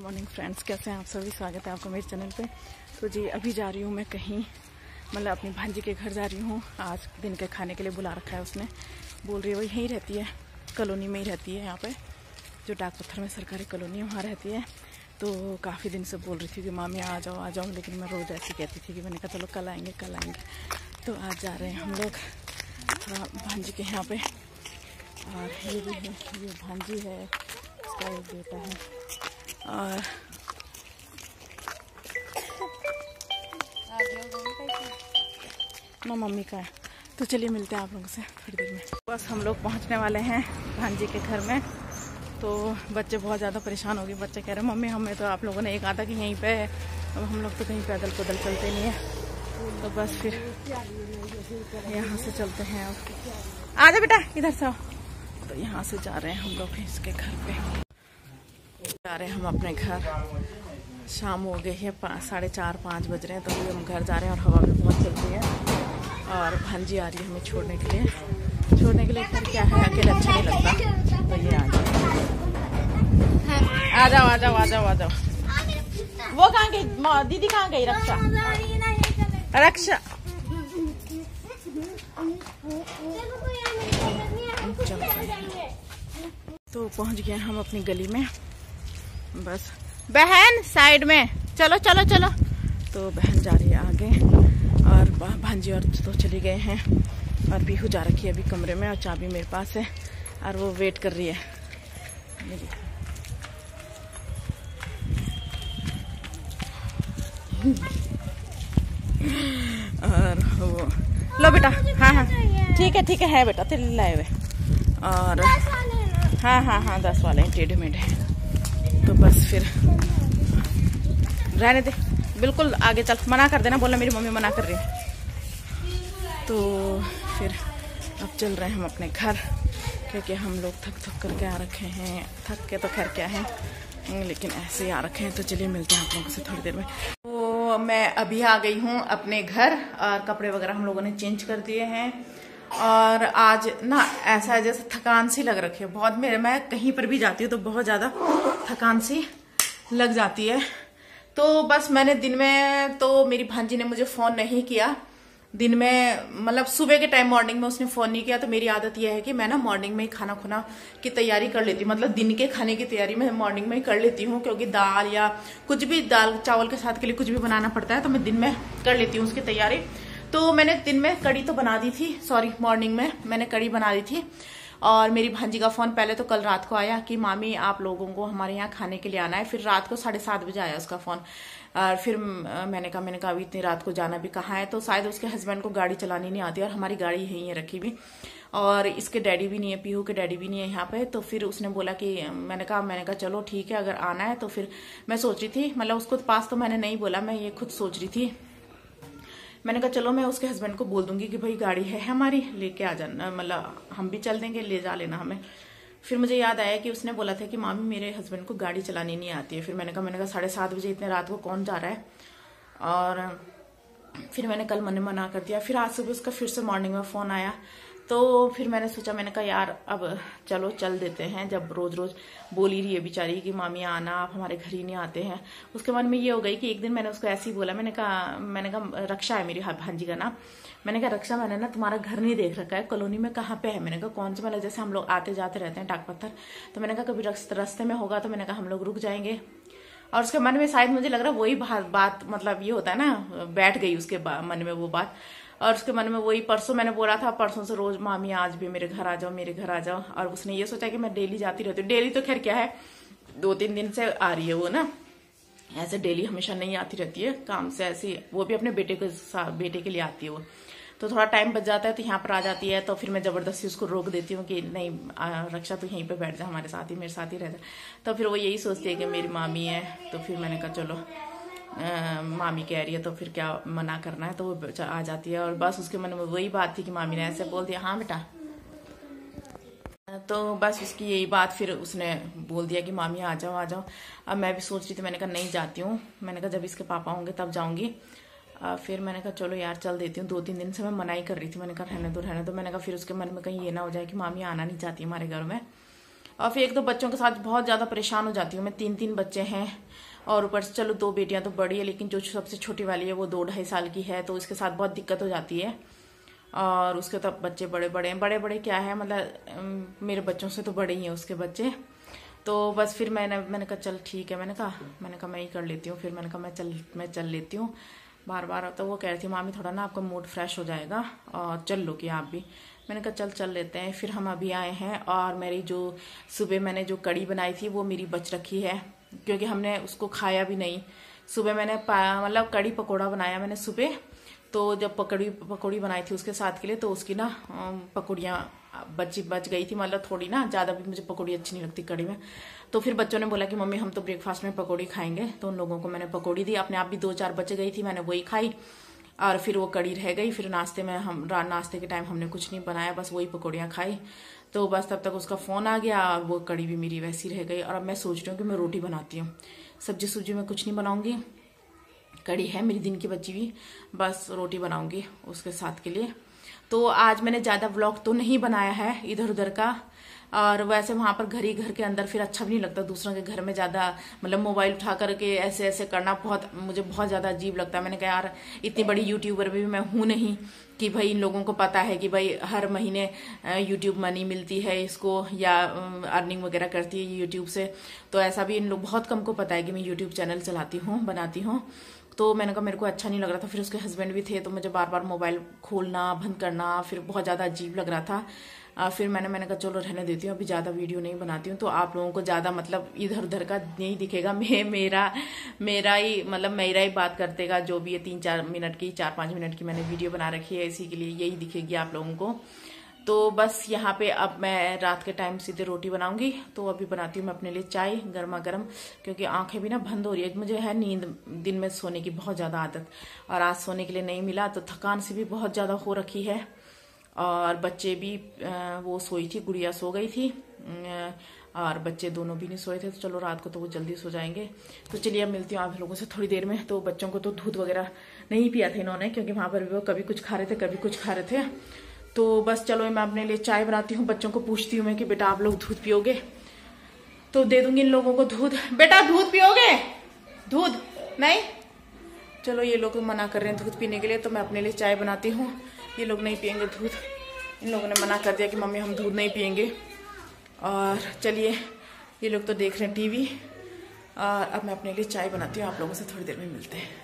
Morning friends, कैसे हैं आप सभी। स्वागत है आपका मेरे चैनल पे। तो जी अभी जा रही हूँ मैं कहीं, मतलब अपनी भांजी के घर जा रही हूँ। आज दिन के खाने के लिए बुला रखा है उसने। बोल रही है वो यहीं रहती है, कॉलोनी में ही रहती है, यहाँ पे जो डाक पत्थर में सरकारी कॉलोनी है वहाँ रहती है। तो काफ़ी दिन से बोल रही थी कि मामी आ जाओ, लेकिन मैं रोज़ ऐसी कहती थी कि मैंने कहा चलो कल आएंगे। तो आज जा रहे हैं हम लोग थोड़ा भांजी के यहाँ पे। और ये भी है, ये भांजी है, इसका एक बेटा है और ना मम्मी का है। तो चलिए मिलते हैं आप लोगों से थोड़ी देर में। बस हम लोग पहुंचने वाले हैं भांजी के घर में। तो बच्चे बहुत ज़्यादा परेशान हो गए। बच्चे कह रहे हैं मम्मी हमें तो आप लोगों ने एक आधा कि यहीं पे है, अब हम लोग तो कहीं पैदल चलते नहीं है। तो बस फिर यहाँ से चलते हैं। अब आ जाओ बेटा, इधर से आओ। तो यहाँ से जा रहे हैं हम लोग इसके घर पे। जा रहे हैं हम अपने घर। शाम हो गई है, 4:30-5 बज रहे हैं। तो अभी हम घर जा रहे हैं और हवा भी बहुत चल रही है। और भांजी आ रही है हमें छोड़ने के लिए। फिर क्या है, अकेले अच्छा नहीं लगता। तो ये आ जाओ। वो कहाँ गई दीदी, कहाँ गई रक्षा? तो पहुंच गए हम अपनी गली में। बस बहन साइड में चलो। तो बहन जा रही है आगे और भांजी और तो चली गए हैं। और बीहू जा रखी है अभी कमरे में और चाबी मेरे पास है और वो वेट कर रही है मेरी। और वो लो बेटा। हाँ ठीक है बेटा, तेरे लाए हुए। और हाँ 10 वाले टेढ़े मेढ़े हैं। तो बस फिर रहने दे, बिल्कुल आगे चल। मना कर देना, बोलना मेरी मम्मी मना कर रही है। तो फिर अब चल रहे हैं हम अपने घर, क्योंकि हम लोग थक करके आ रखे हैं। थक के तो खैर क्या है, लेकिन ऐसे ही आ रखे हैं। तो चलिए मिलते हैं आप लोगों से थोड़ी देर में। तो मैं अभी आ गई हूँ अपने घर और कपड़े वगैरह हम लोगों ने चेंज कर दिए हैं। और आज ना ऐसा है जैसे थकान सी लग रखी है बहुत। मैं कहीं पर भी जाती हूँ तो बहुत ज्यादा थकान सी लग जाती है। तो बस मैंने दिन में, तो मेरी भांजी ने मुझे फोन नहीं किया दिन में, मतलब सुबह के टाइम मॉर्निंग में उसने फोन नहीं किया। तो मेरी आदत यह है कि मैं ना मॉर्निंग में ही खाना खुना की तैयारी कर लेती हूँ, मतलब दिन के खाने की तैयारी मैं मॉर्निंग में ही कर लेती हूँ। क्योंकि दाल या कुछ भी, दाल चावल के साथ के लिए कुछ भी बनाना पड़ता है तो मैं दिन में कर लेती हूँ उसकी तैयारी। तो मैंने दिन में कड़ी तो बना दी थी, मॉर्निंग में मैंने कड़ी बना दी थी। और मेरी भांजी का फोन पहले तो कल रात को आया कि मामी आप लोगों को हमारे यहाँ खाने के लिए आना है। फिर रात को 7:30 बजे आया उसका फोन। और फिर मैंने कहा अभी इतनी रात को जाना भी कहाँ है। तो शायद उसके हस्बैंड को गाड़ी चलानी नहीं आती और हमारी गाड़ी यहीं है रखी भी। और इसके डैडी भी नहीं है, पीहू के डैडी भी नहीं है यहाँ पे। तो फिर उसने बोला कि मैंने कहा चलो ठीक है अगर आना है। तो फिर मैं सोच रही थी, मतलब उसको पास तो मैंने नहीं बोला, मैं ये खुद सोच रही थी। मैंने कहा चलो मैं उसके हस्बैंड को बोल दूंगी कि भाई गाड़ी है हमारी, लेके आ जाना, मतलब हम भी चल देंगे, ले जा लेना हमें। फिर मुझे याद आया कि उसने बोला था कि मामी मेरे हस्बैंड को गाड़ी चलानी नहीं आती है। फिर मैंने कहा 7:30 बजे इतने रात को कौन जा रहा है। और फिर मैंने कल मना कर दिया। फिर आज सुबह उसका फिर से मॉर्निंग में फोन आया। तो फिर मैंने सोचा, मैंने कहा यार अब चलो चल देते हैं, जब रोज बोल ही रही है बेचारी कि मामी आना, आप हमारे घर ही नहीं आते हैं। उसके मन में ये हो गई कि एक दिन मैंने उसको ऐसे ही बोला, मैंने कहा रक्षा है मेरी भांजी का नाम। मैंने कहा रक्षा, मैंने ना तुम्हारा घर नहीं देख रखा है, कॉलोनी में कहाँ पे है। मैंने कहा कौन सा, मतलब जैसे हम लोग आते जाते रहते हैं डाक पत्थर। तो मैंने कहा कभी रास्ते में होगा तो मैंने कहा हम लोग रुक जाएंगे। और उसके मन में शायद मुझे लग रहा है वही बात, मतलब ये होता है ना, बैठ गई उसके मन में वो बात। और उसके मन में वही परसों मैंने बोला था, परसों से रोज मामी आज भी मेरे घर आ जाओ। और उसने ये सोचा कि मैं डेली जाती रहती हूँ। डेली तो खैर क्या है, 2-3 दिन से आ रही है वो ना, ऐसे डेली हमेशा नहीं आती रहती है काम से। ऐसे वो भी अपने बेटे के लिए आती है वो। तो थोड़ा टाइम बच जाता है तो यहाँ पर आ जाती है। तो फिर मैं जबरदस्ती उसको रोक देती हूँ कि नहीं रक्षा तो यहीं पे बैठ जा, हमारे साथ ही, मेरे साथ ही रह जा। तो फिर वो यही सोचती है कि मेरी मामी है। तो फिर मैंने कहा चलो मामी कह रही है तो फिर क्या मना करना है। तो वो आ जाती है। और बस उसके मन में वही बात थी कि मामी ने ऐसे बोल दिया, हाँ बेटा। तो बस उसकी यही बात, फिर उसने बोल दिया कि मामी आ जाओ। अब मैं भी सोच रही थी, मैंने कहा नहीं जाती हूँ। मैंने कहा जब इसके पापा होंगे तब जाऊंगी। फिर मैंने कहा चलो यार चल देती हूँ। 2-3 दिन से मैं मना ही कर रही थी, मैंने कहा रहने दो। मैंने कहा फिर उसके मन में कहीं ये ना हो जाए कि मामी आना नहीं चाहती हमारे घर में। और फिर एक तो बच्चों के साथ बहुत ज़्यादा परेशान हो जाती हूँ मैं। 3 बच्चे हैं और ऊपर से चलो 2 बेटियां तो बड़ी है, लेकिन जो सबसे छोटी वाली है वो 2-2.5 साल की है, तो इसके साथ बहुत दिक्कत हो जाती है। और उसके तो बच्चे बड़े बड़े हैं, बड़े बड़े क्या है मतलब मेरे बच्चों से तो बड़े ही हैं उसके बच्चे। तो बस फिर मैंने कहा चल ठीक है, मैंने कहा मैं ही कर लेती हूँ। फिर मैंने कहा मैं चल लेती हूँ बार बार। तो वो कह रही थी मामी थोड़ा ना आपका मूड फ्रेश हो जाएगा और चल लो कि आप भी। मैंने कहा चल लेते हैं। फिर हम अभी आए हैं और मेरी जो सुबह मैंने जो कड़ी बनाई थी वो मेरी बच रखी है, क्योंकि हमने उसको खाया भी नहीं। सुबह मैंने मतलब कड़ी पकौड़ा बनाया मैंने सुबह, तो जब पकौड़ी बनाई थी उसके साथ के लिए, तो उसकी ना पकौड़ियाँ बच गई थी, मतलब थोड़ी ना, ज़्यादा भी मुझे पकौड़ी अच्छी नहीं लगती कड़ी में। तो फिर बच्चों ने बोला कि मम्मी हम तो ब्रेकफास्ट में पकौड़ी खाएंगे, तो उन लोगों को मैंने पकौड़ी दी। अपने आप भी 2-4 बच गई थी, मैंने वही खाई और फिर वो कड़ी रह गई। फिर नाश्ते के टाइम हमने कुछ नहीं बनाया, बस वही पकौड़ियाँ खाई। तो बस तब तक उसका फ़ोन आ गया और वो कड़ी भी मेरी वैसी रह गई। और अब मैं सोच रही हूँ कि मैं रोटी बनाती हूँ, सब्जी में कुछ नहीं बनाऊंगी। कड़ी है मेरी दिन की बची हुई, बस रोटी बनाऊंगी उसके साथ के लिए। तो आज मैंने ज़्यादा व्लॉग तो नहीं बनाया है इधर उधर का, और वैसे वहाँ पर घर के अंदर फिर अच्छा भी नहीं लगता दूसरों के घर में ज़्यादा मतलब मोबाइल उठा करके ऐसे ऐसे करना मुझे बहुत ज़्यादा अजीब लगता है। मैंने कहा यार इतनी बड़ी यूट्यूबर भी मैं हूँ नहीं कि भाई इन लोगों को पता है कि भाई हर महीने यूट्यूब मनी मिलती है इसको या अर्निंग वगैरह करती है यूट्यूब से। तो ऐसा भी इन लोग बहुत कम को पता है कि मैं यूट्यूब चैनल चलाती हूँ, बनाती हूँ। तो मैंने कहा मेरे को अच्छा नहीं लग रहा था। फिर उसके हस्बैंड भी थे, तो मुझे बार बार मोबाइल खोलना बंद करना फिर बहुत ज़्यादा अजीब लग रहा था। फिर मैंने कहा चलो रहने देती हूँ, अभी ज़्यादा वीडियो नहीं बनाती हूँ, तो आप लोगों को ज़्यादा मतलब इधर उधर का नहीं दिखेगा। मेरा ही बात करतेगा जो भी है। 3-4 मिनट की 4-5 मिनट की मैंने वीडियो बना रखी है, इसी के लिए यही दिखेगी आप लोगों को। तो बस यहाँ पे अब मैं रात के टाइम सीधे रोटी बनाऊंगी। तो अभी बनाती हूँ मैं अपने लिए चाय गर्मा गर्म, क्योंकि आंखें भी ना बंद हो रही है। मुझे है नींद दिन में सोने की बहुत ज़्यादा आदत, और आज सोने के लिए नहीं मिला, तो थकान से भी बहुत ज़्यादा हो रखी है। और बच्चे भी वो सोई थी, गुड़िया सो गई थी और बच्चे दोनों भी नहीं सोए थे। तो चलो रात को तो वो जल्दी सो जाएंगे। तो चलिए अब मिलती हूँ आप लोगों से थोड़ी देर में। तो बच्चों को तो दूध वगैरह नहीं पिया था इन्होंने, क्योंकि वहाँ पर भी वो कभी कुछ खा रहे थे कभी कुछ खा रहे थे। तो बस चलो मैं अपने लिए चाय बनाती हूँ। बच्चों को पूछती हूँ मैं कि बेटा आप लोग दूध पियोगे, तो दे दूंगी इन लोगों को दूध। बेटा दूध पियोगे? दूध नहीं, चलो ये लोग मना कर रहे हैं दूध पीने के लिए, तो मैं अपने लिए चाय बनाती हूँ। ये लोग नहीं पियेंगे दूध, इन लोगों ने मना कर दिया कि मम्मी हम दूध नहीं पियेंगे। और चलिए ये लोग तो देख रहे हैं टीवी, और अब मैं अपने लिए चाय बनाती हूँ। आप लोगों से थोड़ी देर में मिलते हैं।